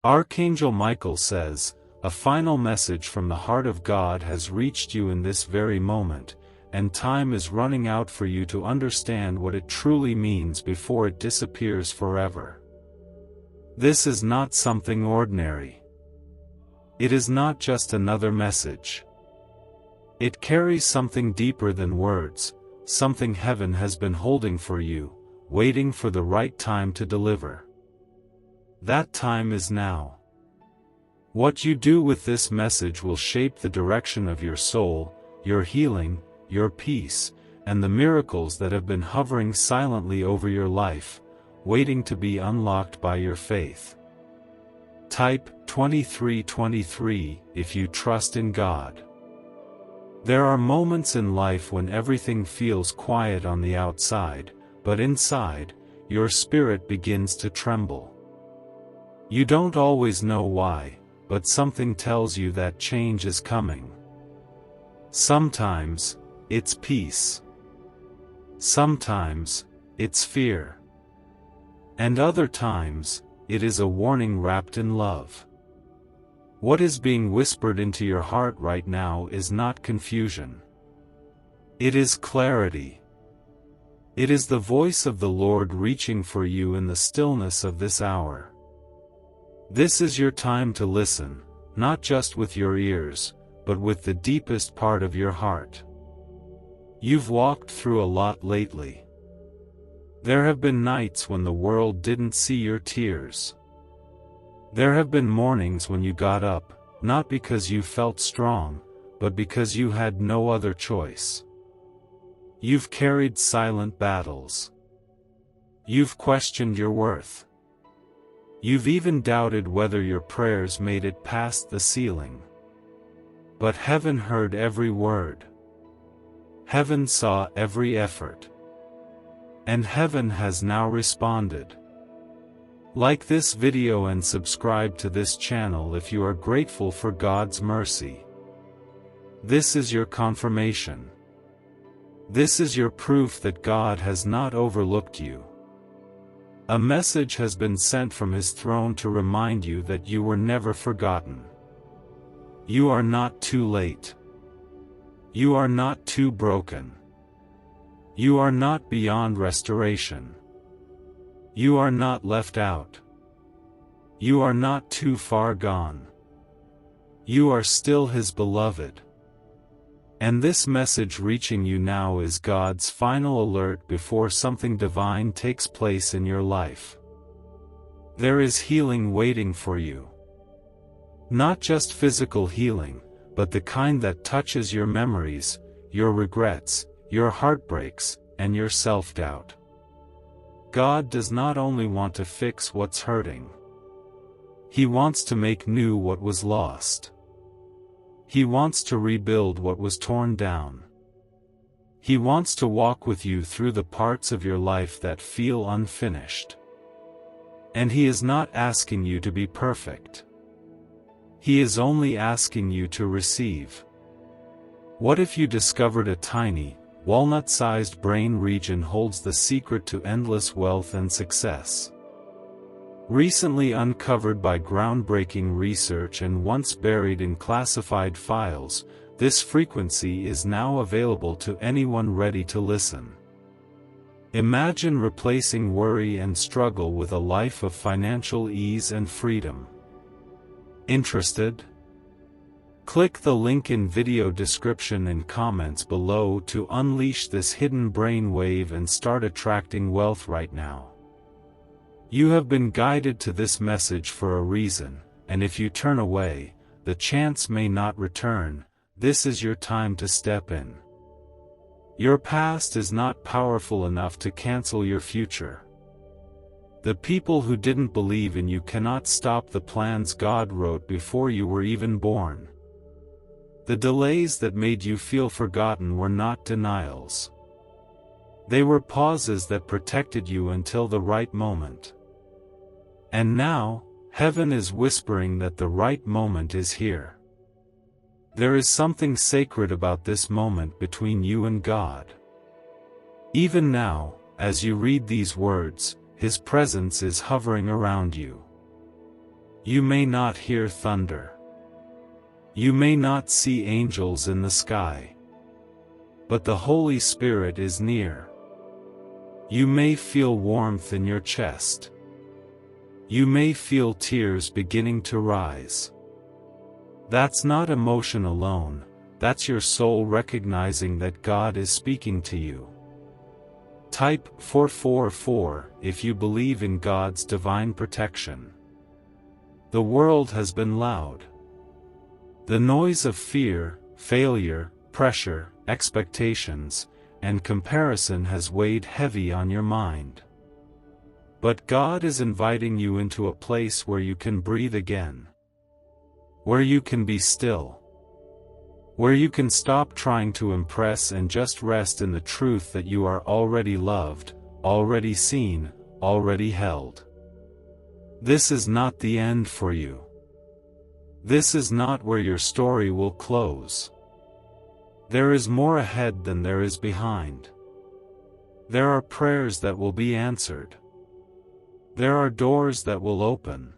Archangel Michael says, "A final message from the heart of God has reached you in this very moment, and time is running out for you to understand what it truly means before it disappears forever." This is not something ordinary. It is not just another message. It carries something deeper than words, something heaven has been holding for you, waiting for the right time to deliver. That time is now. What you do with this message will shape the direction of your soul, your healing, your peace, and the miracles that have been hovering silently over your life, waiting to be unlocked by your faith. Type 2323 if you trust in God. There are moments in life when everything feels quiet on the outside, but inside, your spirit begins to tremble. You don't always know why, but something tells you that change is coming. Sometimes, it's peace. Sometimes, it's fear. And other times, it is a warning wrapped in love. What is being whispered into your heart right now is not confusion. It is clarity. It is the voice of the Lord reaching for you in the stillness of this hour. This is your time to listen, not just with your ears, but with the deepest part of your heart. You've walked through a lot lately. There have been nights when the world didn't see your tears. There have been mornings when you got up, not because you felt strong, but because you had no other choice. You've carried silent battles. You've questioned your worth. You've even doubted whether your prayers made it past the ceiling. But heaven heard every word. Heaven saw every effort. And heaven has now responded. Like this video and subscribe to this channel if you are grateful for God's mercy. This is your confirmation. This is your proof that God has not overlooked you. A message has been sent from His throne to remind you that you were never forgotten. You are not too late. You are not too broken. You are not beyond restoration. You are not left out. You are not too far gone. You are still His beloved. And this message reaching you now is God's final alert before something divine takes place in your life. There is healing waiting for you. Not just physical healing, but the kind that touches your memories, your regrets, your heartbreaks, and your self-doubt. God does not only want to fix what's hurting. He wants to make new what was lost. He wants to rebuild what was torn down. He wants to walk with you through the parts of your life that feel unfinished. And He is not asking you to be perfect. He is only asking you to receive. What if you discovered a tiny, walnut-sized brain region holds the secret to endless wealth and success? Recently uncovered by groundbreaking research and once buried in classified files, this frequency is now available to anyone ready to listen. Imagine replacing worry and struggle with a life of financial ease and freedom. Interested? Click the link in video description and comments below to unleash this hidden brain wave and start attracting wealth right now. You have been guided to this message for a reason, and if you turn away, the chance may not return. This is your time to step in. Your past is not powerful enough to cancel your future. The people who didn't believe in you cannot stop the plans God wrote before you were even born. The delays that made you feel forgotten were not denials. They were pauses that protected you until the right moment. And now, heaven is whispering that the right moment is here. There is something sacred about this moment between you and God. Even now, as you read these words, His presence is hovering around you. You may not hear thunder. You may not see angels in the sky. But the Holy Spirit is near. You may feel warmth in your chest. You may feel tears beginning to rise. That's not emotion alone, that's your soul recognizing that God is speaking to you. Type 444 if you believe in God's divine protection. The world has been loud. The noise of fear, failure, pressure, expectations, and comparison has weighed heavy on your mind. But God is inviting you into a place where you can breathe again. Where you can be still. Where you can stop trying to impress and just rest in the truth that you are already loved, already seen, already held. This is not the end for you. This is not where your story will close. There is more ahead than there is behind. There are prayers that will be answered. There are doors that will open.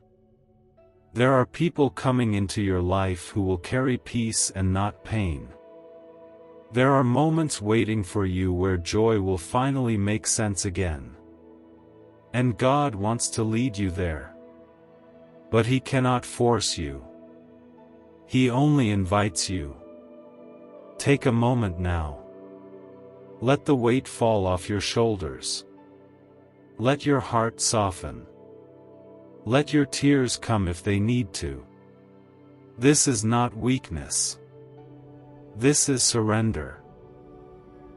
There are people coming into your life who will carry peace and not pain. There are moments waiting for you where joy will finally make sense again. And God wants to lead you there. But He cannot force you. He only invites you. Take a moment now. Let the weight fall off your shoulders. Let your heart soften. Let your tears come if they need to. This is not weakness. This is surrender.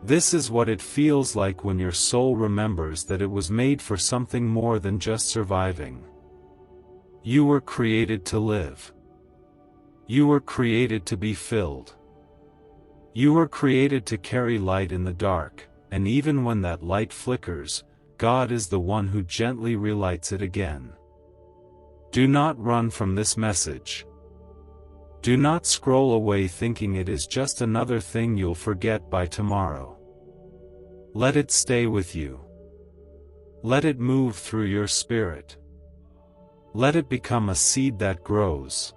This is what it feels like when your soul remembers that it was made for something more than just surviving. You were created to live. You were created to be filled. You were created to carry light in the dark, and even when that light flickers, God is the one who gently relights it again. Do not run from this message. Do not scroll away thinking it is just another thing you'll forget by tomorrow. Let it stay with you. Let it move through your spirit. Let it become a seed that grows.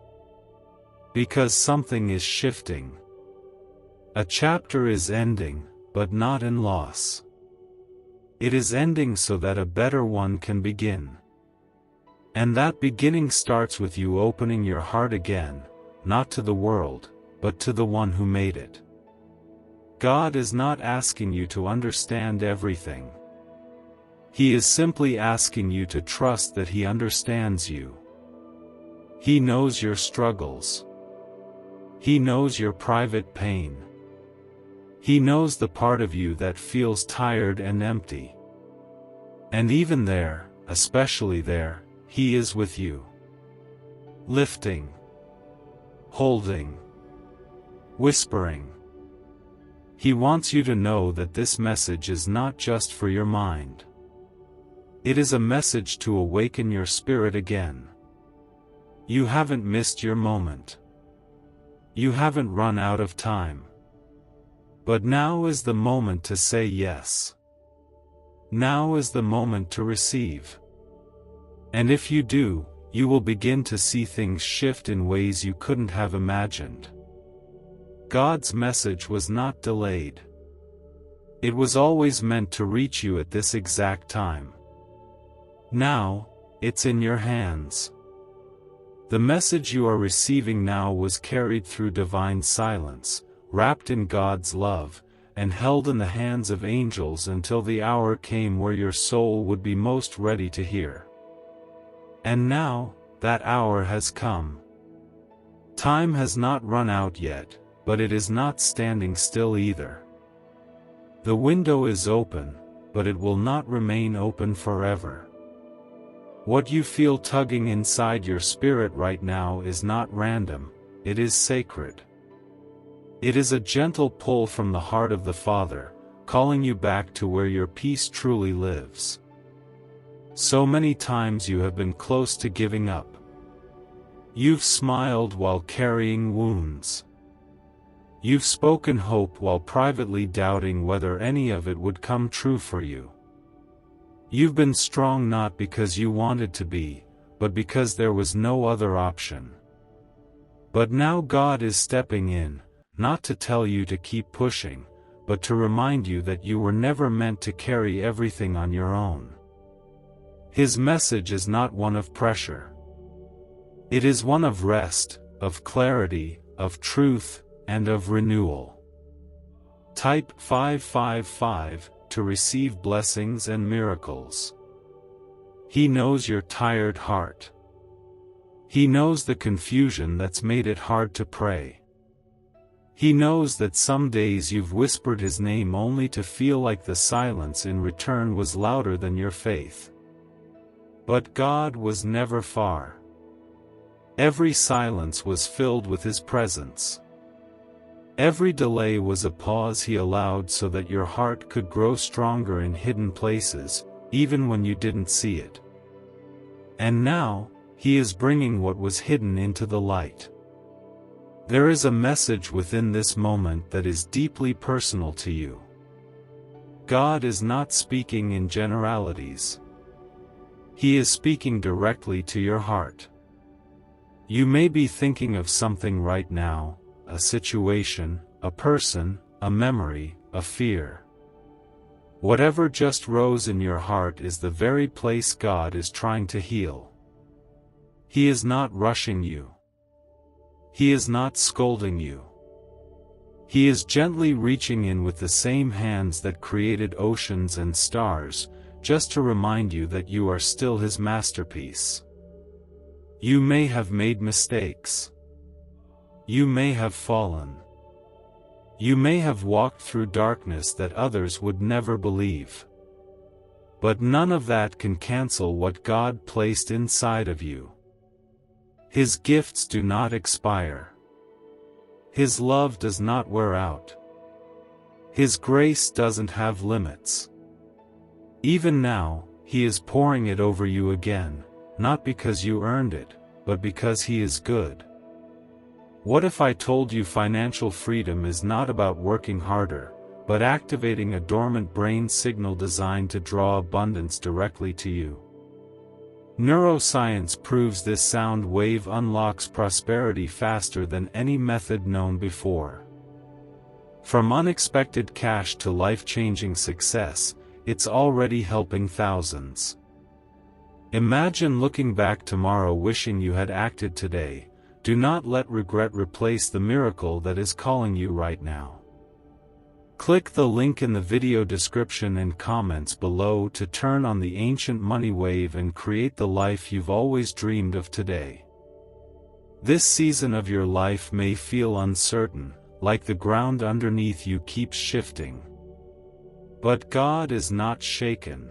Because something is shifting. A chapter is ending, but not in loss. It is ending so that a better one can begin. And that beginning starts with you opening your heart again, not to the world, but to the one who made it. God is not asking you to understand everything. He is simply asking you to trust that He understands you. He knows your struggles. He knows your private pain. He knows the part of you that feels tired and empty. And even there, especially there, He is with you. Lifting. Holding. Whispering. He wants you to know that this message is not just for your mind. It is a message to awaken your spirit again. You haven't missed your moment. You haven't run out of time. But now is the moment to say yes. Now is the moment to receive. And if you do, you will begin to see things shift in ways you couldn't have imagined. God's message was not delayed. It was always meant to reach you at this exact time. Now, it's in your hands. The message you are receiving now was carried through divine silence, wrapped in God's love, and held in the hands of angels until the hour came where your soul would be most ready to hear. And now, that hour has come. Time has not run out yet, but it is not standing still either. The window is open, but it will not remain open forever. What you feel tugging inside your spirit right now is not random, it is sacred. It is a gentle pull from the heart of the Father, calling you back to where your peace truly lives. So many times you have been close to giving up. You've smiled while carrying wounds. You've spoken hope while privately doubting whether any of it would come true for you. You've been strong not because you wanted to be, but because there was no other option. But now God is stepping in, not to tell you to keep pushing, but to remind you that you were never meant to carry everything on your own. His message is not one of pressure. It is one of rest, of clarity, of truth, and of renewal. Type 555 to receive blessings and miracles. He knows your tired heart. He knows the confusion that's made it hard to pray. He knows that some days you've whispered his name only to feel like the silence in return was louder than your faith. But God was never far. Every silence was filled with his presence. Every delay was a pause he allowed so that your heart could grow stronger in hidden places, even when you didn't see it. And now, he is bringing what was hidden into the light. There is a message within this moment that is deeply personal to you. God is not speaking in generalities. He is speaking directly to your heart. You may be thinking of something right now, a situation, a person, a memory, a fear. Whatever just rose in your heart is the very place God is trying to heal. He is not rushing you. He is not scolding you. He is gently reaching in with the same hands that created oceans and stars, just to remind you that you are still his masterpiece. You may have made mistakes. You may have fallen. You may have walked through darkness that others would never believe. But none of that can cancel what God placed inside of you. His gifts do not expire. His love does not wear out. His grace doesn't have limits. Even now, he is pouring it over you again, not because you earned it, but because he is good. What if I told you financial freedom is not about working harder, but activating a dormant brain signal designed to draw abundance directly to you? Neuroscience proves this sound wave unlocks prosperity faster than any method known before. From unexpected cash to life-changing success, it's already helping thousands. Imagine looking back tomorrow wishing you had acted today. Do not let regret replace the miracle that is calling you right now. Click the link in the video description and comments below to turn on the ancient money wave and create the life you've always dreamed of today. This season of your life may feel uncertain, like the ground underneath you keeps shifting. But God is not shaken.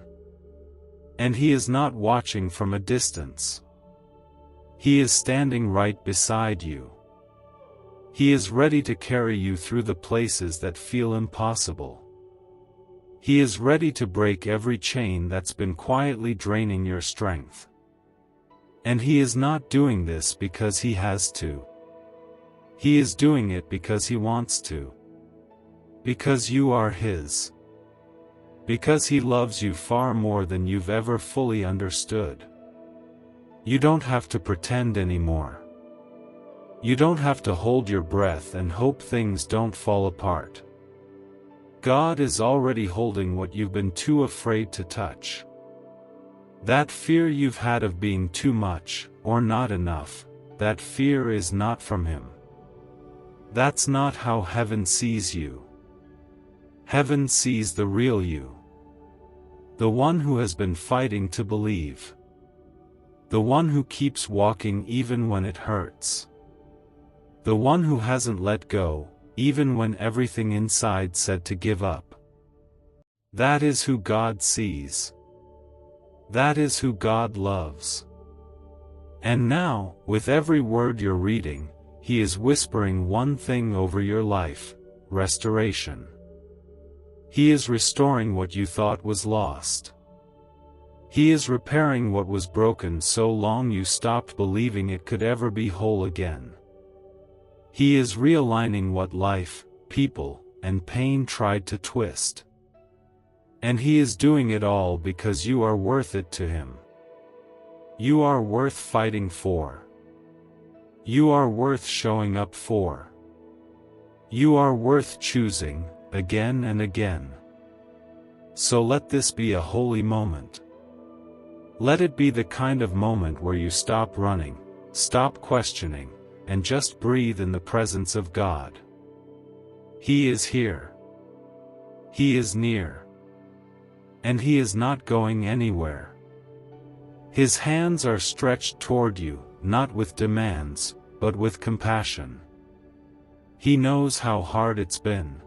And he is not watching from a distance. He is standing right beside you. He is ready to carry you through the places that feel impossible. He is ready to break every chain that's been quietly draining your strength. And he is not doing this because he has to. He is doing it because he wants to. Because you are his. Because he loves you far more than you've ever fully understood. You don't have to pretend anymore. You don't have to hold your breath and hope things don't fall apart. God is already holding what you've been too afraid to touch. That fear you've had of being too much, or not enough, that fear is not from him. That's not how heaven sees you. Heaven sees the real you. The one who has been fighting to believe. The one who keeps walking even when it hurts. The one who hasn't let go, even when everything inside said to give up. That is who God sees. That is who God loves. And now, with every word you're reading, he is whispering one thing over your life: restoration. He is restoring what you thought was lost. He is repairing what was broken so long you stopped believing it could ever be whole again. He is realigning what life, people, and pain tried to twist. And he is doing it all because you are worth it to him. You are worth fighting for. You are worth showing up for. You are worth choosing, again and again. So let this be a holy moment. Let it be the kind of moment where you stop running, stop questioning, and just breathe in the presence of God. He is here. He is near. And He is not going anywhere. His hands are stretched toward you, not with demands, but with compassion. He knows how hard it's been.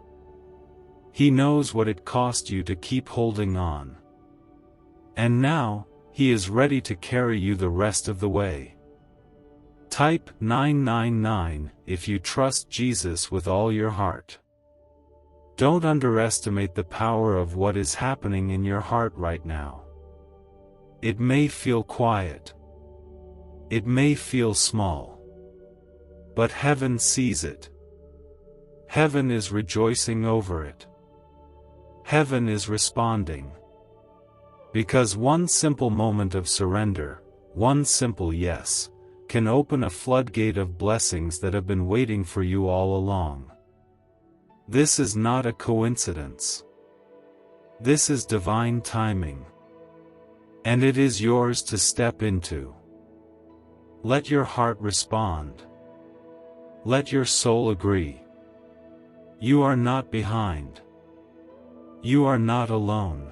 He knows what it cost you to keep holding on. And now, He is ready to carry you the rest of the way. Type 999 if you trust Jesus with all your heart. Don't underestimate the power of what is happening in your heart right now. It may feel quiet. It may feel small. But heaven sees it. Heaven is rejoicing over it. Heaven is responding. Because one simple moment of surrender, one simple yes, can open a floodgate of blessings that have been waiting for you all along. This is not a coincidence. This is divine timing. And it is yours to step into. Let your heart respond. Let your soul agree. You are not behind. You are not alone.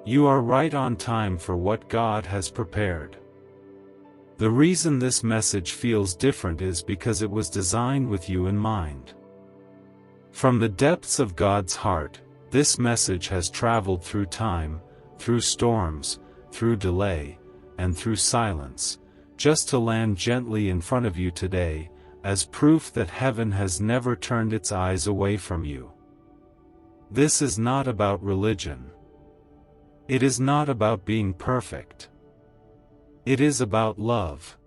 You are right on time for what God has prepared. The reason this message feels different is because it was designed with you in mind. From the depths of God's heart, this message has traveled through time, through storms, through delay, and through silence, just to land gently in front of you today, as proof that heaven has never turned its eyes away from you. This is not about religion. It is not about being perfect. It is about love.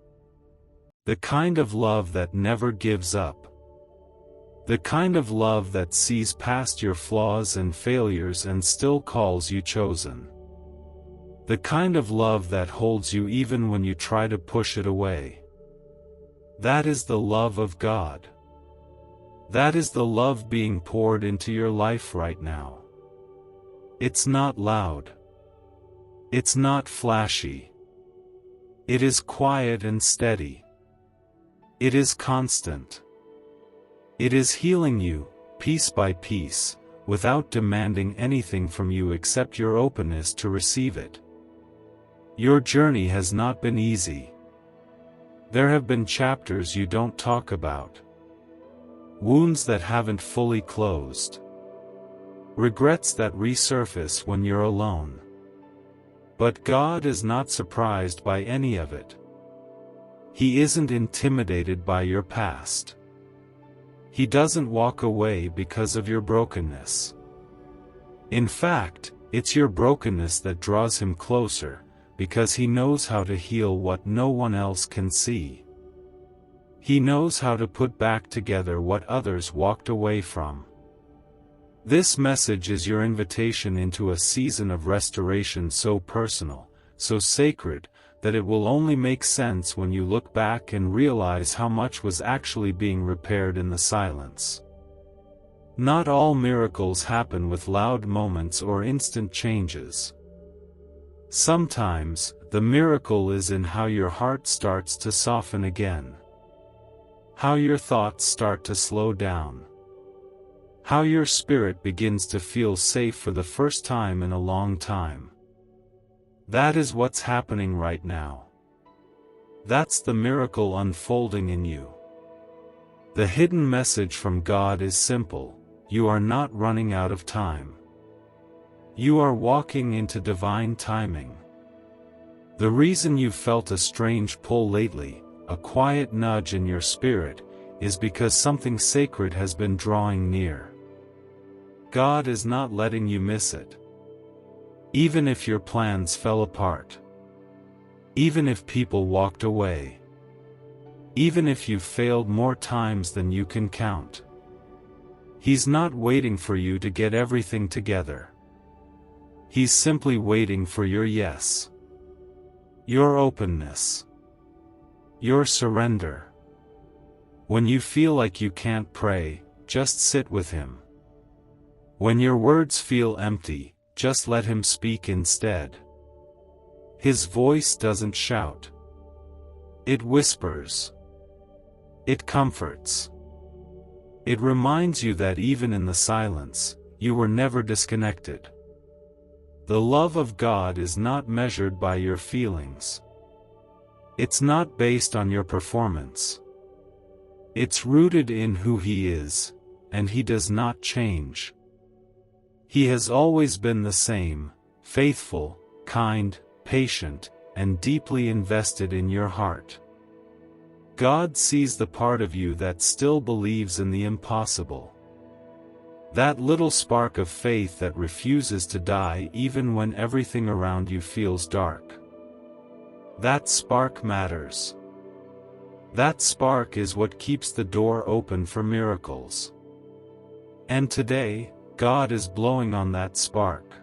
The kind of love that never gives up. The kind of love that sees past your flaws and failures and still calls you chosen. The kind of love that holds you even when you try to push it away. That is the love of God. That is the love being poured into your life right now. It's not loud. It's not flashy. It is quiet and steady. It is constant. It is healing you, piece by piece, without demanding anything from you except your openness to receive it. Your journey has not been easy. There have been chapters you don't talk about. Wounds that haven't fully closed. Regrets that resurface when you're alone. But God is not surprised by any of it. He isn't intimidated by your past. He doesn't walk away because of your brokenness. In fact, it's your brokenness that draws Him closer, because He knows how to heal what no one else can see. He knows how to put back together what others walked away from. This message is your invitation into a season of restoration so personal, so sacred, that it will only make sense when you look back and realize how much was actually being repaired in the silence. Not all miracles happen with loud moments or instant changes. Sometimes, the miracle is in how your heart starts to soften again. How your thoughts start to slow down. How your spirit begins to feel safe for the first time in a long time. That is what's happening right now. That's the miracle unfolding in you. The hidden message from God is simple: you are not running out of time. You are walking into divine timing. The reason you felt a strange pull lately, a quiet nudge in your spirit, is because something sacred has been drawing near. God is not letting you miss it. Even if your plans fell apart. Even if people walked away. Even if you failed more times than you can count. He's not waiting for you to get everything together. He's simply waiting for your yes. your openness, your surrender. When you feel like you can't pray, just sit with Him. When your words feel empty, just let Him speak instead. His voice doesn't shout. It whispers. It comforts. It reminds you that even in the silence, you were never disconnected. The love of God is not measured by your feelings. It's not based on your performance. It's rooted in who He is, and He does not change. He has always been the same, faithful, kind, patient, and deeply invested in your heart. God sees the part of you that still believes in the impossible. That little spark of faith that refuses to die even when everything around you feels dark. That spark matters. That spark is what keeps the door open for miracles. And today, God is blowing on that spark.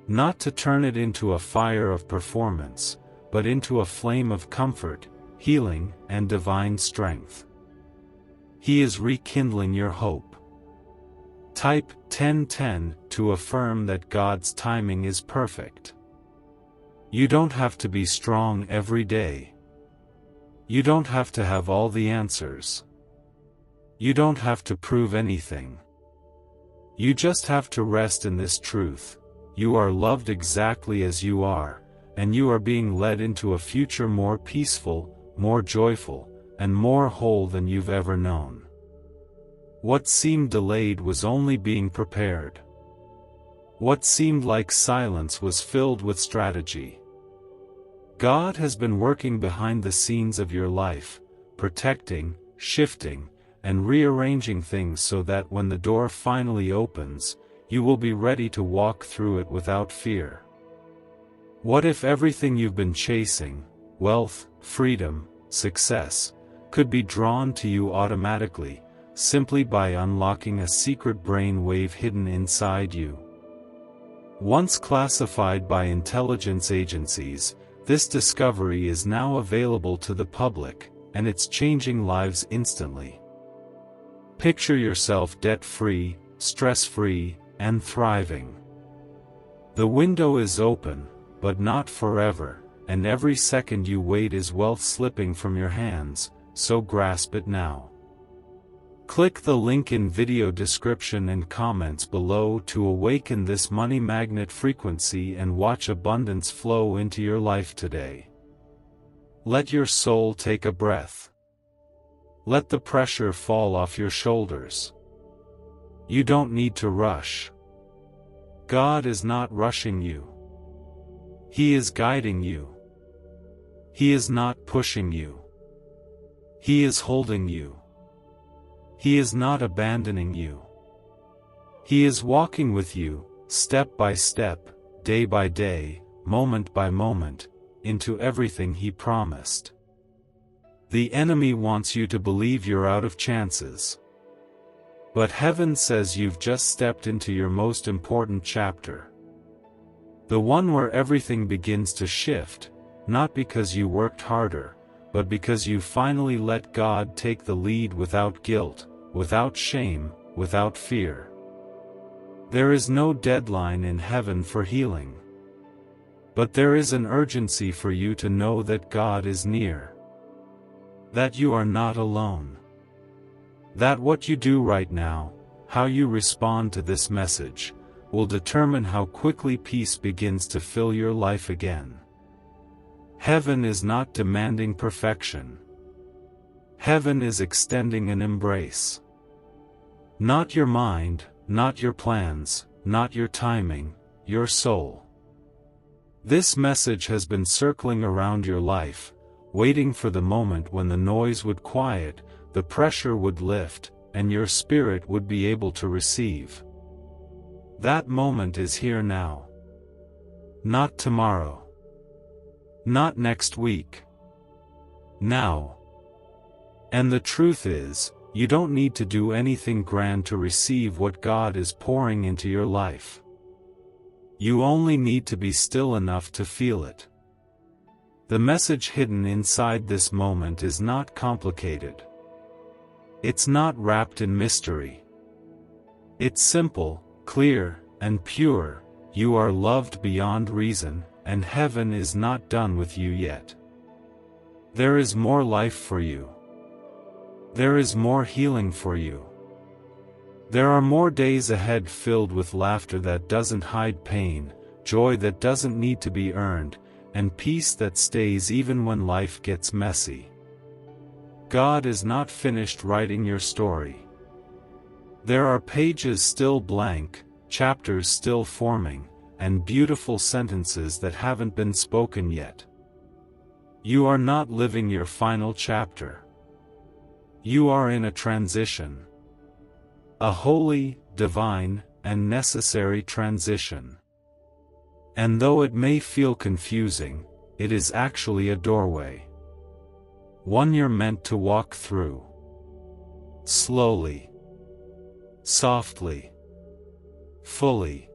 Not to turn it into a fire of performance, but into a flame of comfort, healing, and divine strength. He is rekindling your hope. Type 1010 to affirm that God's timing is perfect. You don't have to be strong every day. You don't have to have all the answers. You don't have to prove anything. You just have to rest in this truth: you are loved exactly as you are, and you are being led into a future more peaceful, more joyful, and more whole than you've ever known. What seemed delayed was only being prepared. What seemed like silence was filled with strategy. God has been working behind the scenes of your life, protecting, shifting, and rearranging things so that when the door finally opens, you will be ready to walk through it without fear. What if everything you've been chasing, wealth, freedom, success, could be drawn to you automatically, simply by unlocking a secret brain wave hidden inside you? Once classified by intelligence agencies, this discovery is now available to the public, and it's changing lives instantly. Picture yourself debt-free, stress-free, and thriving. The window is open, but not forever, and every second you wait is wealth slipping from your hands, so grasp it now. Click the link in video description and comments below to awaken this money magnet frequency and watch abundance flow into your life today. Let your soul take a breath. Let the pressure fall off your shoulders. You don't need to rush. God is not rushing you. He is guiding you. He is not pushing you. He is holding you. He is not abandoning you. He is walking with you, step by step, day by day, moment by moment, into everything He promised. The enemy wants you to believe you're out of chances. But heaven says you've just stepped into your most important chapter. The one where everything begins to shift, not because you worked harder, but because you finally let God take the lead without guilt, without shame, without fear. There is no deadline in heaven for healing. But there is an urgency for you to know that God is near. That you are not alone. That what you do right now, how you respond to this message, will determine how quickly peace begins to fill your life again. Heaven is not demanding perfection. Heaven is extending an embrace. Not your mind, not your plans, not your timing, your soul. This message has been circling around your life, waiting for the moment when the noise would quiet, the pressure would lift, and your spirit would be able to receive. That moment is here now. Not tomorrow. Not next week. Now. And the truth is, you don't need to do anything grand to receive what God is pouring into your life. You only need to be still enough to feel it. The message hidden inside this moment is not complicated. It's not wrapped in mystery. It's simple, clear, and pure. You are loved beyond reason, and heaven is not done with you yet. There is more life for you. There is more healing for you. There are more days ahead filled with laughter that doesn't hide pain, joy that doesn't need to be earned, and peace that stays even when life gets messy. God is not finished writing your story. There are pages still blank, chapters still forming, and beautiful sentences that haven't been spoken yet. You are not living your final chapter. You are in a transition. A holy, divine, and necessary transition. And though it may feel confusing, it is actually a doorway. One you're meant to walk through. Slowly. Softly. Fully.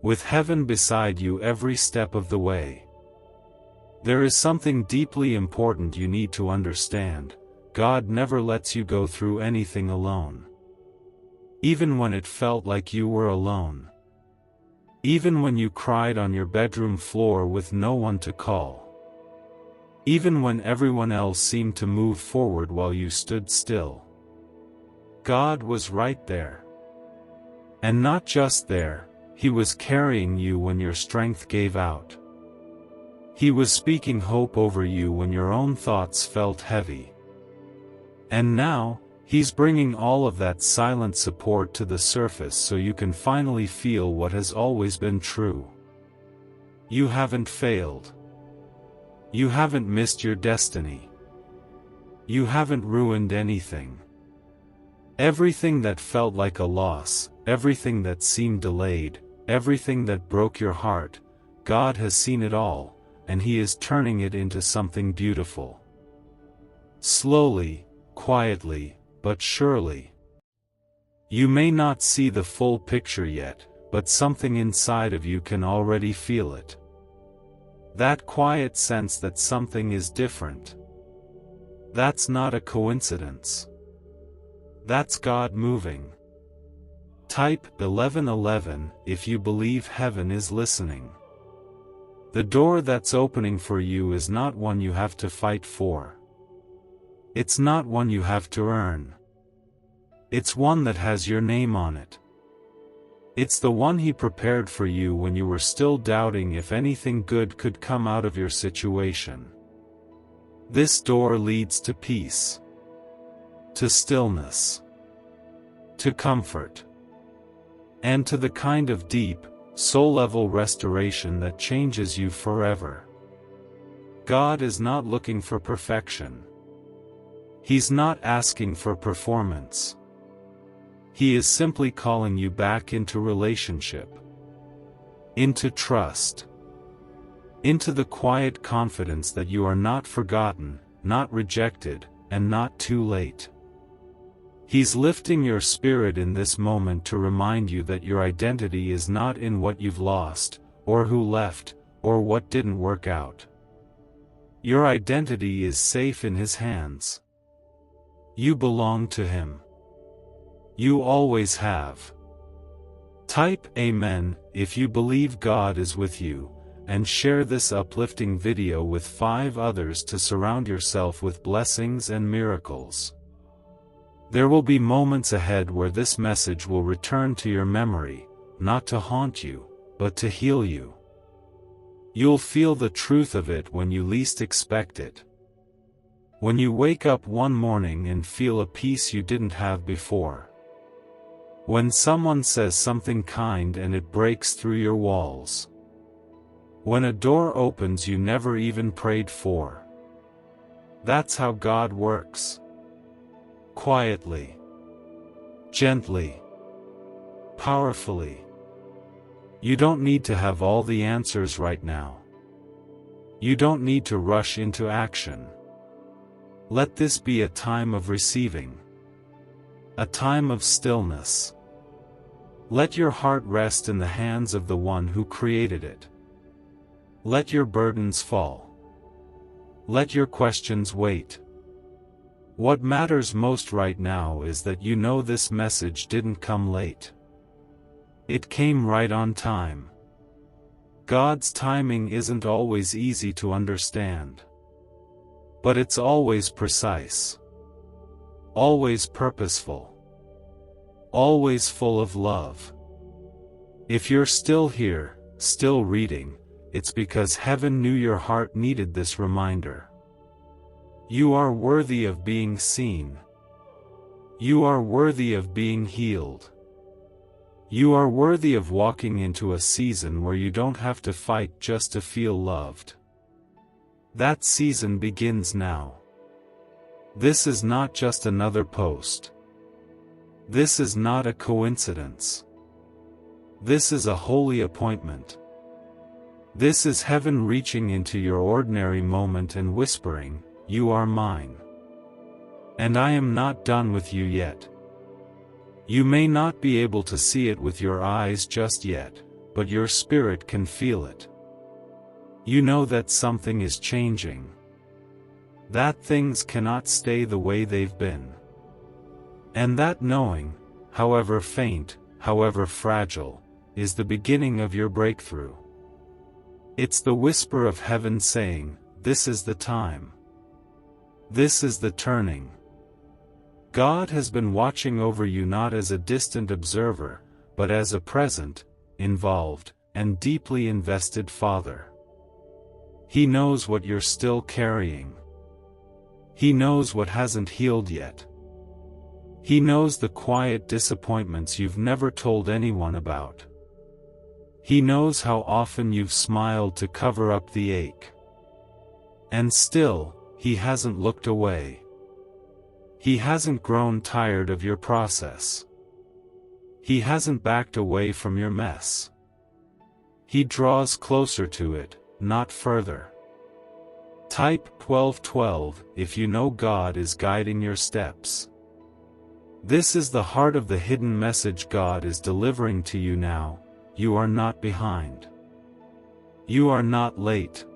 With heaven beside you every step of the way. There is something deeply important you need to understand. God never lets you go through anything alone. Even when it felt like you were alone. Even when you cried on your bedroom floor with no one to call. Even when everyone else seemed to move forward while you stood still. God was right there. And not just there, He was carrying you when your strength gave out. He was speaking hope over you when your own thoughts felt heavy. And now, He's bringing all of that silent support to the surface so you can finally feel what has always been true. You haven't failed. You haven't missed your destiny. You haven't ruined anything. Everything that felt like a loss, everything that seemed delayed, everything that broke your heart, God has seen it all, and He is turning it into something beautiful. Slowly, quietly, but surely. You may not see the full picture yet, but something inside of you can already feel it. That quiet sense that something is different. That's not a coincidence. That's God moving. Type 1111 if you believe heaven is listening. The door that's opening for you is not one you have to fight for. It's not one you have to earn. It's one that has your name on it. It's the one He prepared for you when you were still doubting if anything good could come out of your situation. This door leads to peace. To stillness. To comfort. And to the kind of deep, soul-level restoration that changes you forever. God is not looking for perfection. He's not asking for performance. He is simply calling you back into relationship. Into trust. Into the quiet confidence that you are not forgotten, not rejected, and not too late. He's lifting your spirit in this moment to remind you that your identity is not in what you've lost, or who left, or what didn't work out. Your identity is safe in His hands. You belong to Him. You always have. Type Amen if you believe God is with you, and share this uplifting video with 5 others to surround yourself with blessings and miracles. There will be moments ahead where this message will return to your memory, not to haunt you, but to heal you. You'll feel the truth of it when you least expect it. When you wake up one morning and feel a peace you didn't have before. When someone says something kind and it breaks through your walls. When a door opens you never even prayed for. That's how God works. Quietly. Gently. Powerfully. You don't need to have all the answers right now. You don't need to rush into action. Let this be a time of receiving. A time of stillness. Let your heart rest in the hands of the One who created it. Let your burdens fall. Let your questions wait. What matters most right now is that you know this message didn't come late. It came right on time. God's timing isn't always easy to understand. But it's always precise. Always purposeful. Always full of love. If you're still here, still reading, it's because heaven knew your heart needed this reminder. You are worthy of being seen. You are worthy of being healed. You are worthy of walking into a season where you don't have to fight just to feel loved. That season begins now. This is not just another post. This is not a coincidence. This is a holy appointment. This is heaven reaching into your ordinary moment and whispering, "You are mine. And I am not done with you yet." You may not be able to see it with your eyes just yet, but your spirit can feel it. You know that something is changing. That things cannot stay the way they've been. And that knowing, however faint, however fragile, is the beginning of your breakthrough. It's the whisper of heaven saying, "This is the time. This is the turning." God has been watching over you not as a distant observer, but as a present, involved, and deeply invested Father. He knows what you're still carrying. He knows what hasn't healed yet. He knows the quiet disappointments you've never told anyone about. He knows how often you've smiled to cover up the ache. And still, He hasn't looked away. He hasn't grown tired of your process. He hasn't backed away from your mess. He draws closer to it, not further. Type 1212 if you know God is guiding your steps. This is the heart of the hidden message God is delivering to you now. You are not behind. You are not late.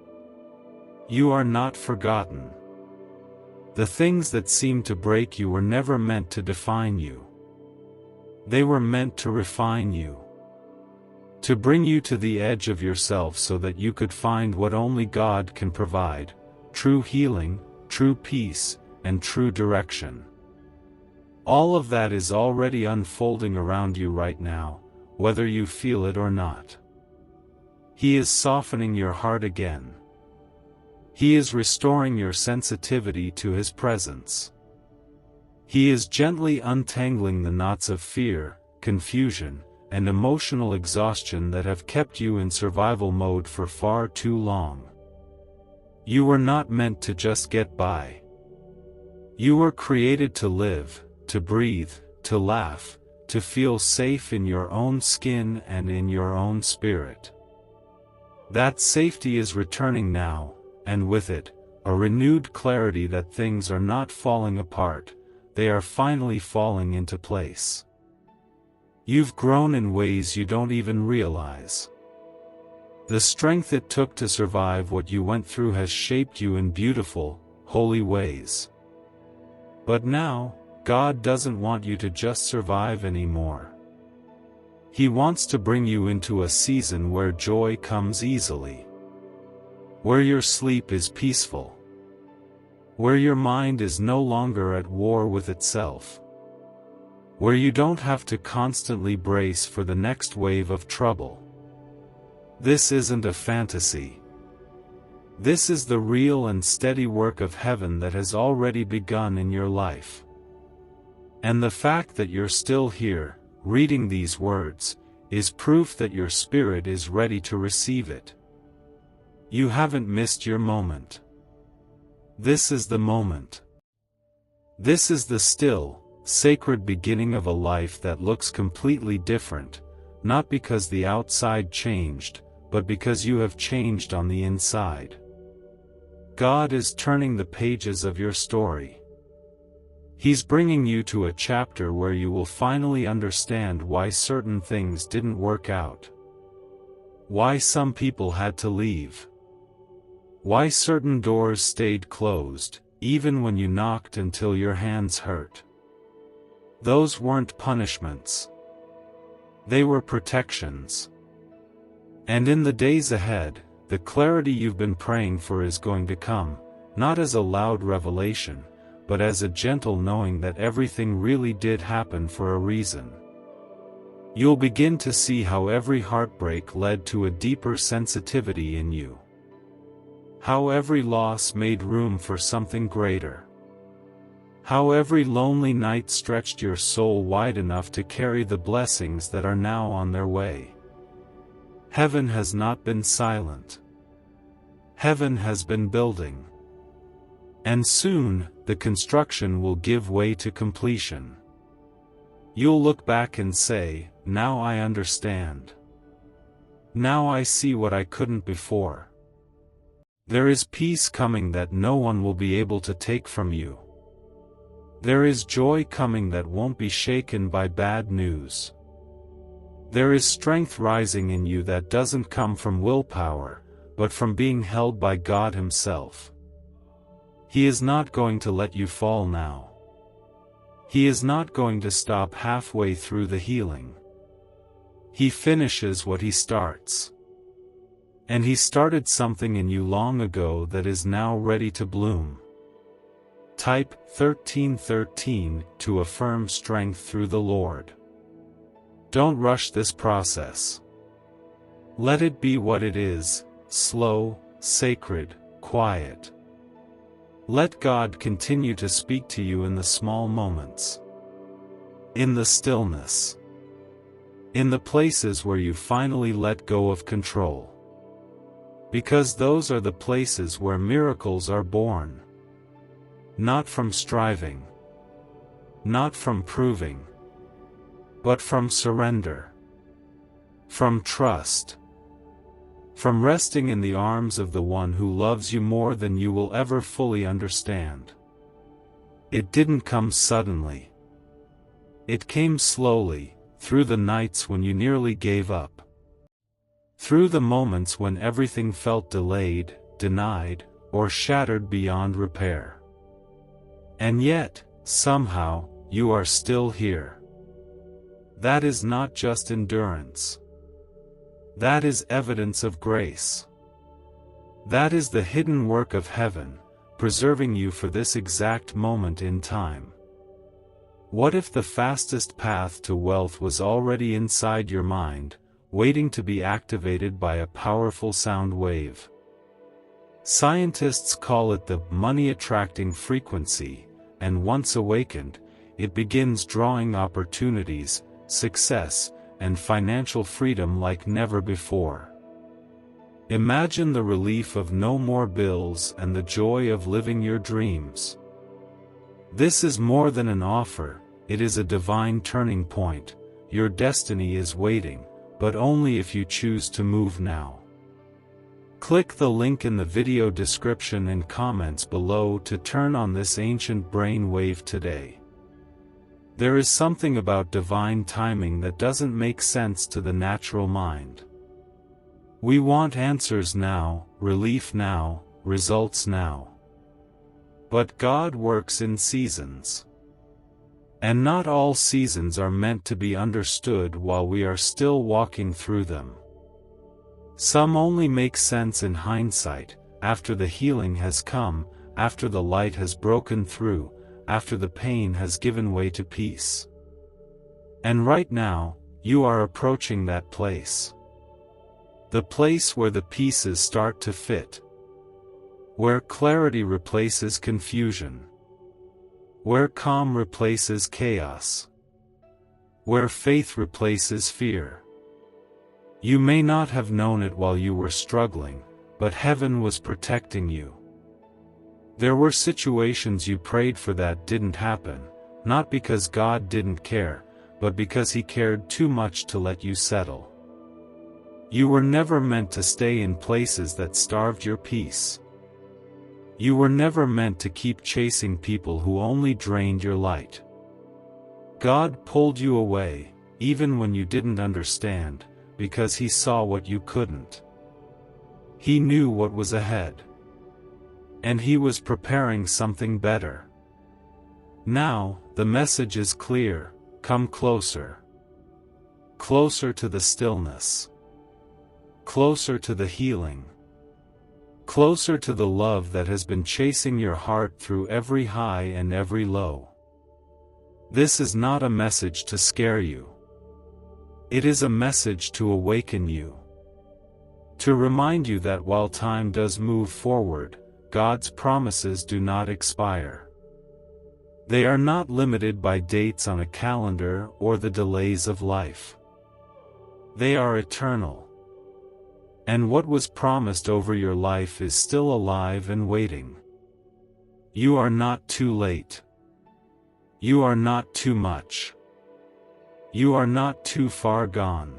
You are not forgotten. The things that seem to break you were never meant to define you. They were meant to refine you. To bring you to the edge of yourself so that you could find what only God can provide: true healing, true peace, and true direction. All of that is already unfolding around you right now, whether you feel it or not. He is softening your heart again. He is restoring your sensitivity to His presence. He is gently untangling the knots of fear, confusion, and emotional exhaustion that have kept you in survival mode for far too long. You were not meant to just get by. You were created to live, to breathe, to laugh, to feel safe in your own skin and in your own spirit. That safety is returning now, and with it, a renewed clarity that things are not falling apart, they are finally falling into place. You've grown in ways you don't even realize. The strength it took to survive what you went through has shaped you in beautiful, holy ways. But now, God doesn't want you to just survive anymore. He wants to bring you into a season where joy comes easily. Where your sleep is peaceful. Where your mind is no longer at war with itself. Where you don't have to constantly brace for the next wave of trouble. This isn't a fantasy. This is the real and steady work of heaven that has already begun in your life. And the fact that you're still here, reading these words, is proof that your spirit is ready to receive it. You haven't missed your moment. This is the moment. This is the still, sacred beginning of a life that looks completely different, not because the outside changed, but because you have changed on the inside. God is turning the pages of your story. He's bringing you to a chapter where you will finally understand why certain things didn't work out. Why some people had to leave. Why certain doors stayed closed, even when you knocked until your hands hurt. Those weren't punishments. They were protections. And in the days ahead, the clarity you've been praying for is going to come, not as a loud revelation, but as a gentle knowing that everything really did happen for a reason. You'll begin to see how every heartbreak led to a deeper sensitivity in you. How every loss made room for something greater. How every lonely night stretched your soul wide enough to carry the blessings that are now on their way. Heaven has not been silent. Heaven has been building. And soon, the construction will give way to completion. You'll look back and say, "Now I understand. Now I see what I couldn't before." There is peace coming that no one will be able to take from you. There is joy coming that won't be shaken by bad news. There is strength rising in you that doesn't come from willpower, but from being held by God Himself. He is not going to let you fall now. He is not going to stop halfway through the healing. He finishes what He starts. And He started something in you long ago that is now ready to bloom. Type 1313 to affirm strength through the Lord. Don't rush this process. Let it be what it is, slow, sacred, quiet. Let God continue to speak to you in the small moments. In the stillness. In the places where you finally let go of control. Because those are the places where miracles are born. Not from striving. Not from proving. But from surrender. From trust. From resting in the arms of the one who loves you more than you will ever fully understand. It didn't come suddenly. It came slowly, through the nights when you nearly gave up. Through the moments when everything felt delayed, denied, or shattered beyond repair. And yet, somehow, you are still here. That is not just endurance. That is evidence of grace. That is the hidden work of heaven, preserving you for this exact moment in time. What if the fastest path to wealth was already inside your mind, waiting to be activated by a powerful sound wave? Scientists call it the money-attracting frequency, and once awakened, it begins drawing opportunities, success, and financial freedom like never before. Imagine the relief of no more bills and the joy of living your dreams. This is more than an offer, it is a divine turning point. Your destiny is waiting, but only if you choose to move now. Click the link in the video description and comments below to turn on this ancient brain wave today. There is something about divine timing that doesn't make sense to the natural mind. We want answers now, relief now, results now. But God works in seasons. And not all seasons are meant to be understood while we are still walking through them. Some only make sense in hindsight, after the healing has come, after the light has broken through, after the pain has given way to peace. And right now, you are approaching that place. The place where the pieces start to fit. Where clarity replaces confusion. Where calm replaces chaos. Where faith replaces fear. You may not have known it while you were struggling, but heaven was protecting you. There were situations you prayed for that didn't happen, not because God didn't care, but because He cared too much to let you settle. You were never meant to stay in places that starved your peace. You were never meant to keep chasing people who only drained your light. God pulled you away, even when you didn't understand, because He saw what you couldn't. He knew what was ahead. And He was preparing something better. Now, the message is clear: come closer. Closer to the stillness. Closer to the healing. Closer to the love that has been chasing your heart through every high and every low. This is not a message to scare you. It is a message to awaken you. To remind you that while time does move forward, God's promises do not expire. They are not limited by dates on a calendar or the delays of life. They are eternal. And what was promised over your life is still alive and waiting. You are not too late. You are not too much. You are not too far gone.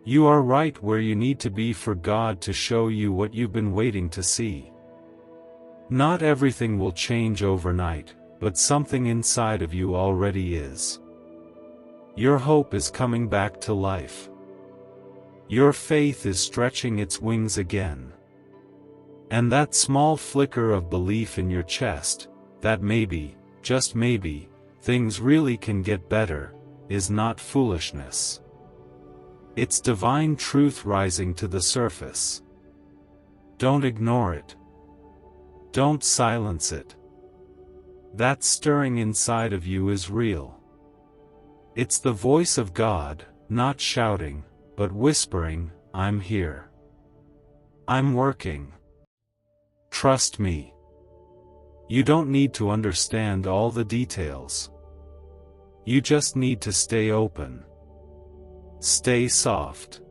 You are right where you need to be for God to show you what you've been waiting to see. Not everything will change overnight, but something inside of you already is. Your hope is coming back to life. Your faith is stretching its wings again. And that small flicker of belief in your chest, that maybe, just maybe, things really can get better, is not foolishness. It's divine truth rising to the surface. Don't ignore it. Don't silence it. That stirring inside of you is real. It's the voice of God, not shouting, but whispering, I'm here. I'm working. Trust me. You don't need to understand all the details. You just need to stay open. Stay soft.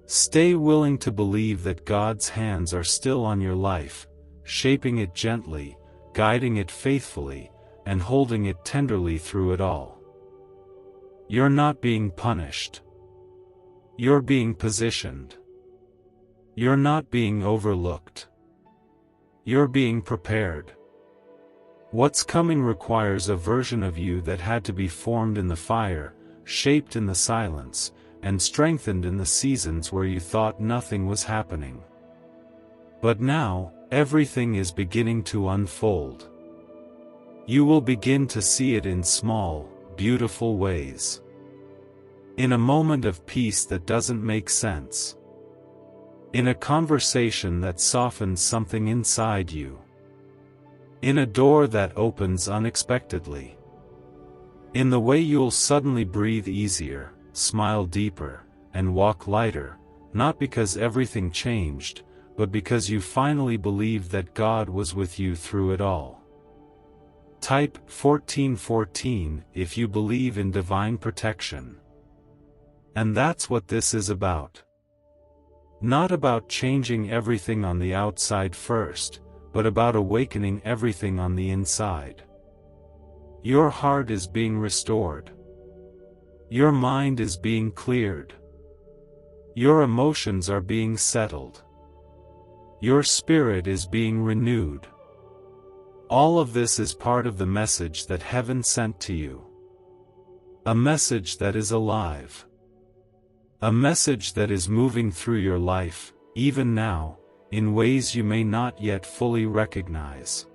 Stay willing to believe that God's hands are still on your life, shaping it gently, guiding it faithfully, and holding it tenderly through it all. You're not being punished. You're being positioned. You're not being overlooked. You're being prepared. What's coming requires a version of you that had to be formed in the fire, shaped in the silence, and strengthened in the seasons where you thought nothing was happening. But now, everything is beginning to unfold. You will begin to see it in small, beautiful ways. In a moment of peace that doesn't make sense. In a conversation that softens something inside you. In a door that opens unexpectedly. In the way you'll suddenly breathe easier, smile deeper, and walk lighter, not because everything changed, but because you finally believed that God was with you through it all. Type 1414 if you believe in divine protection. And that's what this is about. Not about changing everything on the outside first, but about awakening everything on the inside. Your heart is being restored. Your mind is being cleared. Your emotions are being settled. Your spirit is being renewed. All of this is part of the message that heaven sent to you. A message that is alive. A message that is moving through your life, even now, in ways you may not yet fully recognize.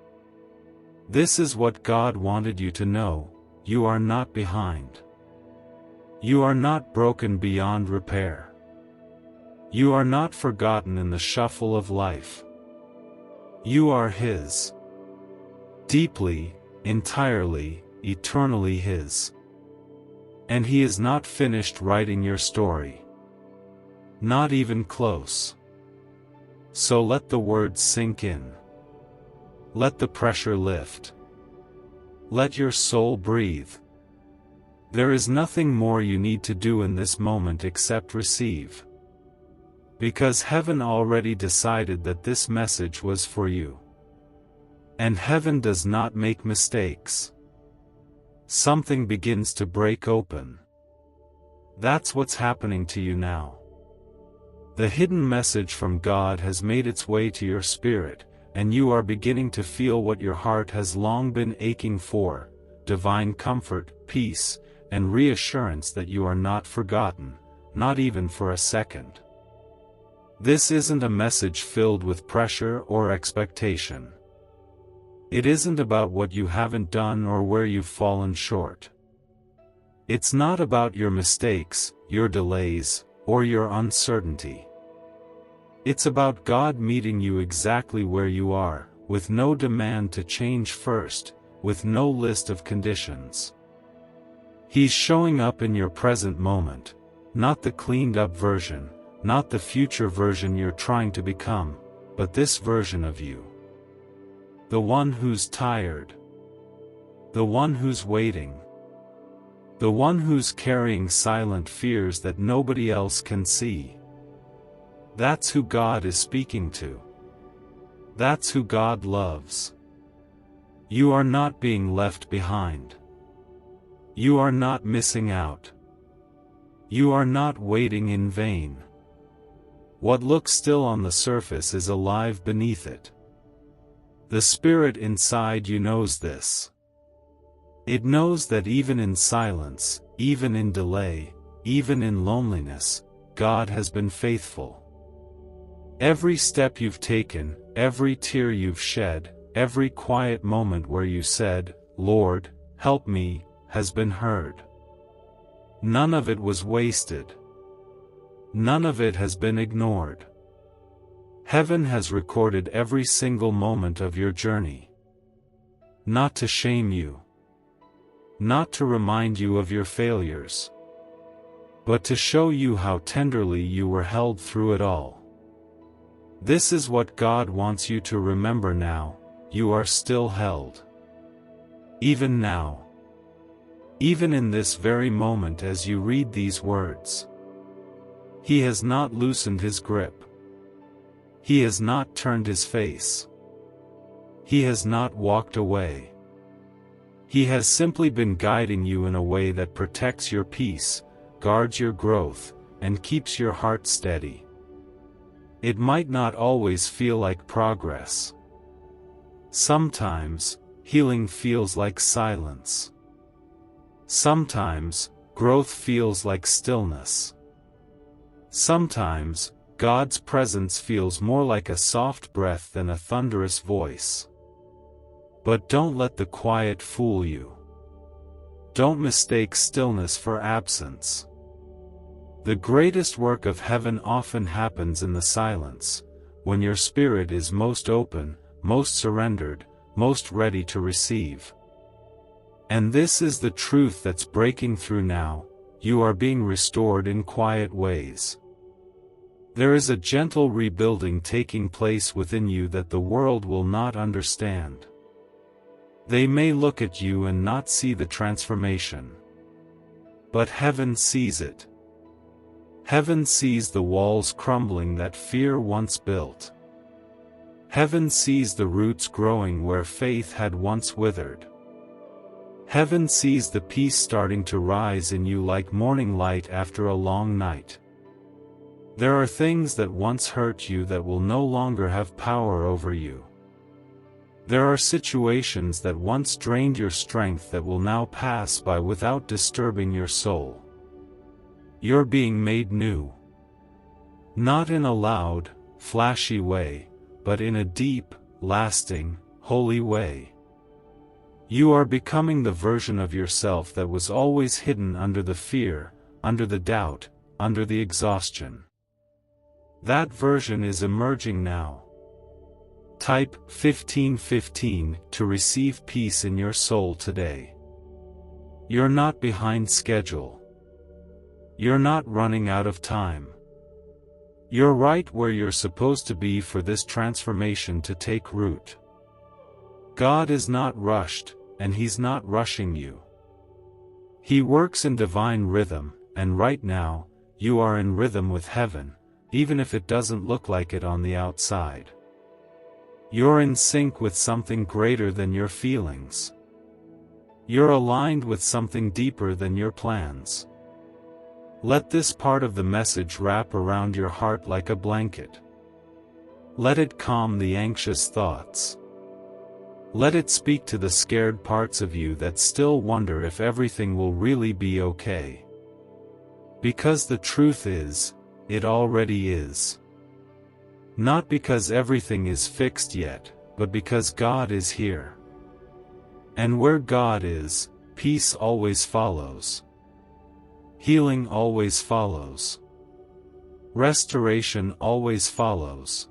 This is what God wanted you to know: you are not behind. You are not broken beyond repair. You are not forgotten in the shuffle of life. You are His. Deeply, entirely, eternally His. And He is not finished writing your story. Not even close. So let the words sink in. Let the pressure lift. Let your soul breathe. There is nothing more you need to do in this moment except receive. Because heaven already decided that this message was for you. And heaven does not make mistakes. Something begins to break open. That's what's happening to you now. The hidden message from God has made its way to your spirit, and you are beginning to feel what your heart has long been aching for: divine comfort, peace, and reassurance that you are not forgotten, not even for a second. This isn't a message filled with pressure or expectation. It isn't about what you haven't done or where you've fallen short. It's not about your mistakes, your delays, or your uncertainty. It's about God meeting you exactly where you are, with no demand to change first, with no list of conditions. He's showing up in your present moment, not the cleaned-up version, not the future version you're trying to become, but this version of you. The one who's tired. The one who's waiting. The one who's carrying silent fears that nobody else can see. That's who God is speaking to. That's who God loves. You are not being left behind. You are not missing out. You are not waiting in vain. What looks still on the surface is alive beneath it. The spirit inside you knows this. It knows that even in silence, even in delay, even in loneliness, God has been faithful. Every step you've taken, every tear you've shed, every quiet moment where you said, "Lord, help me," has been heard. None of it was wasted. None of it has been ignored. Heaven has recorded every single moment of your journey. Not to shame you. Not to remind you of your failures. But to show you how tenderly you were held through it all. This is what God wants you to remember now: you are still held. Even now. Even in this very moment as you read these words. He has not loosened his grip. He has not turned his face. He has not walked away. He has simply been guiding you in a way that protects your peace, guards your growth, and keeps your heart steady. It might not always feel like progress. Sometimes, healing feels like silence. Sometimes, growth feels like stillness. Sometimes, God's presence feels more like a soft breath than a thunderous voice. But don't let the quiet fool you. Don't mistake stillness for absence. The greatest work of heaven often happens in the silence, when your spirit is most open, most surrendered, most ready to receive. And this is the truth that's breaking through now: you are being restored in quiet ways. There is a gentle rebuilding taking place within you that the world will not understand. They may look at you and not see the transformation. But heaven sees it. Heaven sees the walls crumbling that fear once built. Heaven sees the roots growing where faith had once withered. Heaven sees the peace starting to rise in you like morning light after a long night. There are things that once hurt you that will no longer have power over you. There are situations that once drained your strength that will now pass by without disturbing your soul. You're being made new. Not in a loud, flashy way, but in a deep, lasting, holy way. You are becoming the version of yourself that was always hidden under the fear, under the doubt, under the exhaustion. That version is emerging now. Type 1515 to receive peace in your soul today. You're not behind schedule. You're not running out of time. You're right where you're supposed to be for this transformation to take root. God is not rushed, and He's not rushing you. He works in divine rhythm, and right now, you are in rhythm with heaven, even if it doesn't look like it on the outside. You're in sync with something greater than your feelings. You're aligned with something deeper than your plans. Let this part of the message wrap around your heart like a blanket. Let it calm the anxious thoughts. Let it speak to the scared parts of you that still wonder if everything will really be okay. Because the truth is, it already is. Not because everything is fixed yet, but because God is here. And where God is, peace always follows. Healing always follows. Restoration always follows.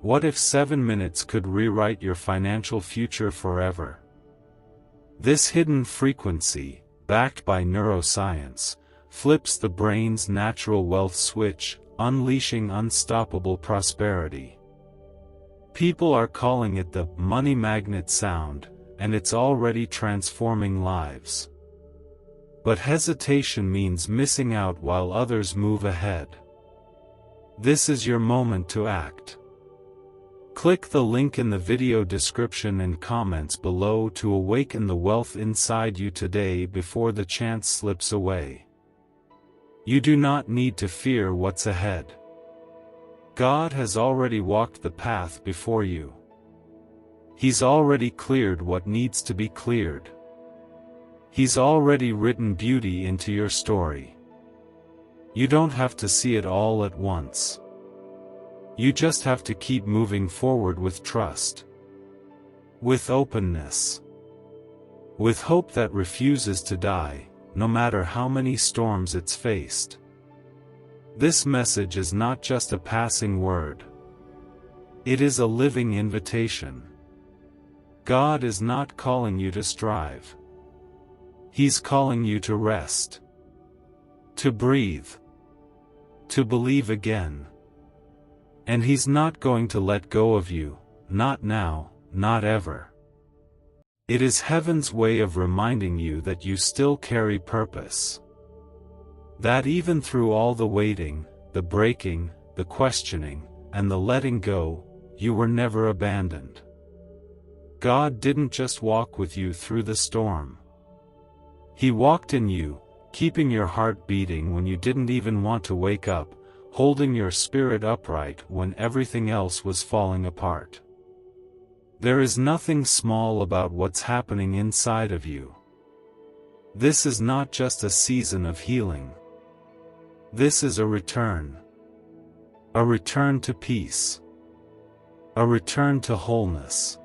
What if 7 minutes could rewrite your financial future forever? This hidden frequency, backed by neuroscience, flips the brain's natural wealth switch, unleashing unstoppable prosperity. People are calling it the money magnet sound, and it's already transforming lives. But hesitation means missing out while others move ahead. This is your moment to act. Click the link in the video description and comments below to awaken the wealth inside you today before the chance slips away. You do not need to fear what's ahead. God has already walked the path before you. He's already cleared what needs to be cleared. He's already written beauty into your story. You don't have to see it all at once. You just have to keep moving forward with trust. With openness. With hope that refuses to die, no matter how many storms it's faced. This message is not just a passing word. It is a living invitation. God is not calling you to strive. He's calling you to rest. To breathe. To believe again. And He's not going to let go of you, not now, not ever. It is heaven's way of reminding you that you still carry purpose. That even through all the waiting, the breaking, the questioning, and the letting go, you were never abandoned. God didn't just walk with you through the storm. He walked in you, keeping your heart beating when you didn't even want to wake up, holding your spirit upright when everything else was falling apart. There is nothing small about what's happening inside of you. This is not just a season of healing. This is a return. A return to peace. A return to wholeness.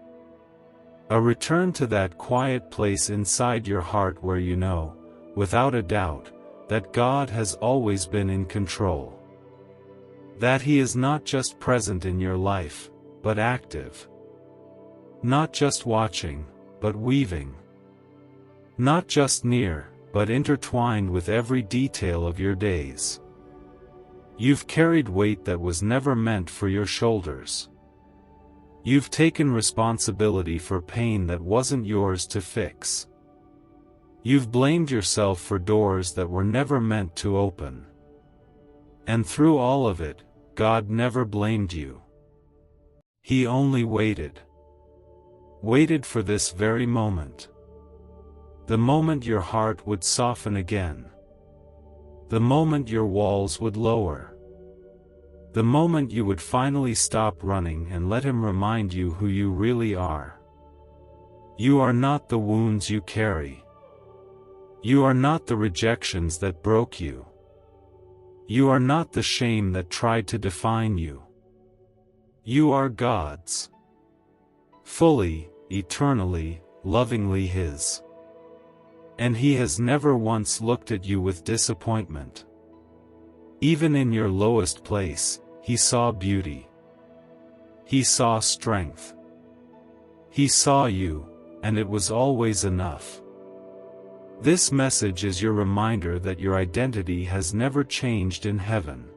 A return to that quiet place inside your heart where you know, without a doubt, that God has always been in control. That He is not just present in your life, but active. Not just watching, but weaving. Not just near, but intertwined with every detail of your days. You've carried weight that was never meant for your shoulders. You've taken responsibility for pain that wasn't yours to fix. You've blamed yourself for doors that were never meant to open. And through all of it, God never blamed you. He only waited. Waited for this very moment. The moment your heart would soften again. The moment your walls would lower. The moment you would finally stop running and let Him remind you who you really are. You are not the wounds you carry. You are not the rejections that broke you. You are not the shame that tried to define you. You are God's. Fully, eternally, lovingly His. And He has never once looked at you with disappointment. Even in your lowest place, He saw beauty. He saw strength. He saw you, and it was always enough. This message is your reminder that your identity has never changed in heaven.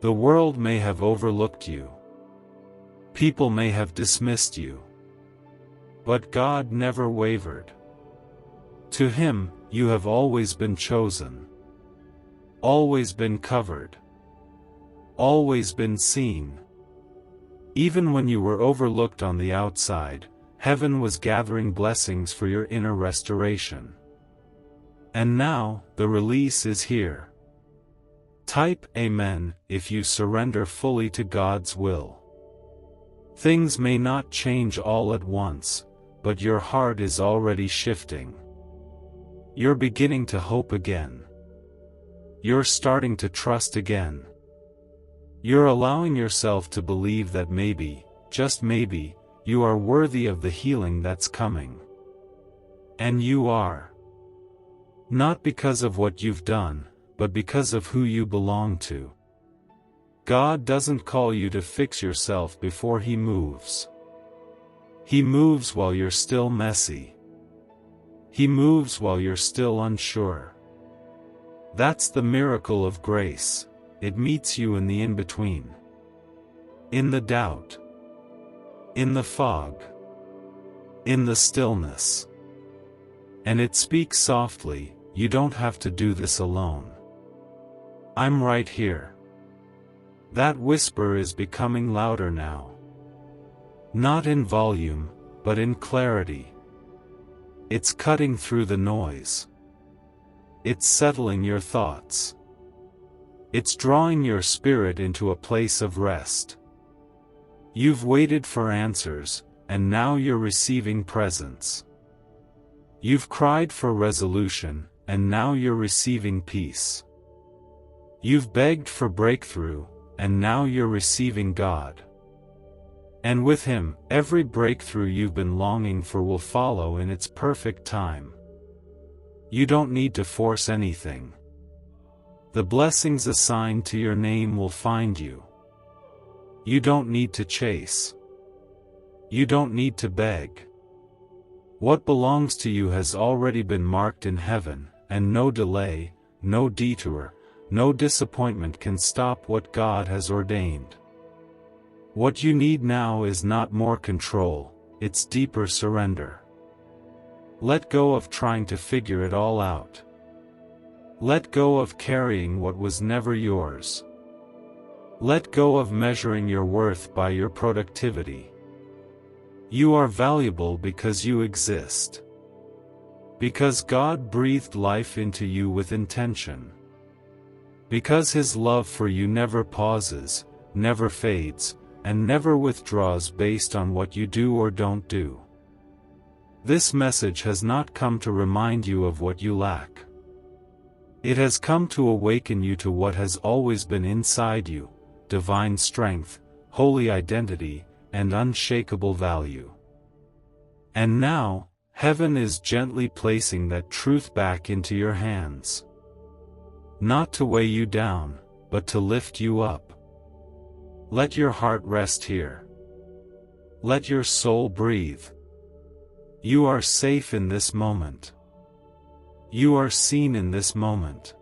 The world may have overlooked you. People may have dismissed you. But God never wavered. To Him, you have always been chosen. Always been covered. Always been seen. Even when you were overlooked on the outside, heaven was gathering blessings for your inner restoration. And now, the release is here. Type Amen if you surrender fully to God's will. Things may not change all at once, but your heart is already shifting. You're beginning to hope again. You're starting to trust again. You're allowing yourself to believe that maybe, just maybe, you are worthy of the healing that's coming. And you are. Not because of what you've done, but because of who you belong to. God doesn't call you to fix yourself before He moves. He moves while you're still messy. He moves while you're still unsure. That's the miracle of grace. It meets you in the in-between. In the doubt. In the fog. In the stillness. And it speaks softly, you don't have to do this alone. I'm right here. That whisper is becoming louder now. Not in volume, but in clarity. It's cutting through the noise. It's settling your thoughts. It's drawing your spirit into a place of rest. You've waited for answers, and now you're receiving presence. You've cried for resolution, and now you're receiving peace. You've begged for breakthrough, and now you're receiving God. And with Him, every breakthrough you've been longing for will follow in its perfect time. You don't need to force anything. The blessings assigned to your name will find you. You don't need to chase. You don't need to beg. What belongs to you has already been marked in heaven, and no delay, no detour, no disappointment can stop what God has ordained. What you need now is not more control, it's deeper surrender. Let go of trying to figure it all out. Let go of carrying what was never yours. Let go of measuring your worth by your productivity. You are valuable because you exist. Because God breathed life into you with intention. Because His love for you never pauses, never fades, and never withdraws based on what you do or don't do. This message has not come to remind you of what you lack. It has come to awaken you to what has always been inside you, divine strength, holy identity, and unshakable value. And now, heaven is gently placing that truth back into your hands. Not to weigh you down, but to lift you up. Let your heart rest here. Let your soul breathe. You are safe in this moment. You are seen in this moment.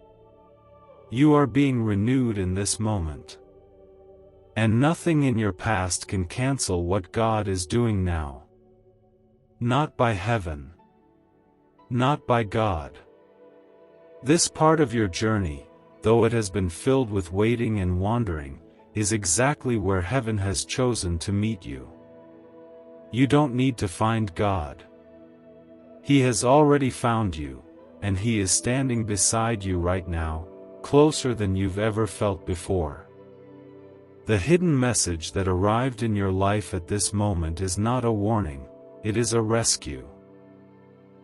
You are being renewed in this moment. And nothing in your past can cancel what God is doing now. Not by heaven. Not by God. This part of your journey, though it has been filled with waiting and wandering, is exactly where heaven has chosen to meet you. You don't need to find God. He has already found you, and He is standing beside you right now, closer than you've ever felt before. The hidden message that arrived in your life at this moment is not a warning, it is a rescue.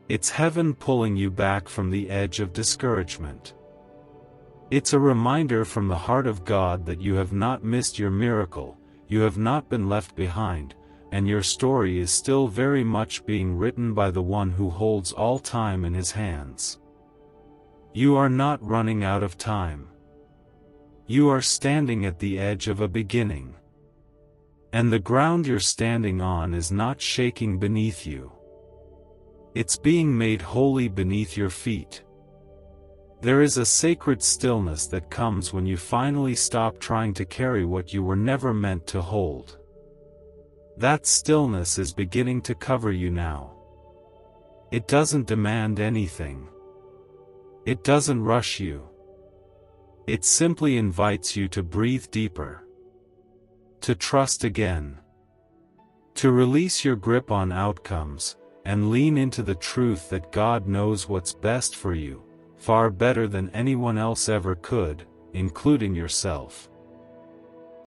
It's heaven pulling you back from the edge of discouragement. It's a reminder from the heart of God that you have not missed your miracle, you have not been left behind, and your story is still very much being written by the one who holds all time in His hands. You are not running out of time. You are standing at the edge of a beginning. And the ground you're standing on is not shaking beneath you. It's being made holy beneath your feet. There is a sacred stillness that comes when you finally stop trying to carry what you were never meant to hold. That stillness is beginning to cover you now. It doesn't demand anything. It doesn't rush you. It simply invites you to breathe deeper. To trust again. To release your grip on outcomes, and lean into the truth that God knows what's best for you, far better than anyone else ever could, including yourself.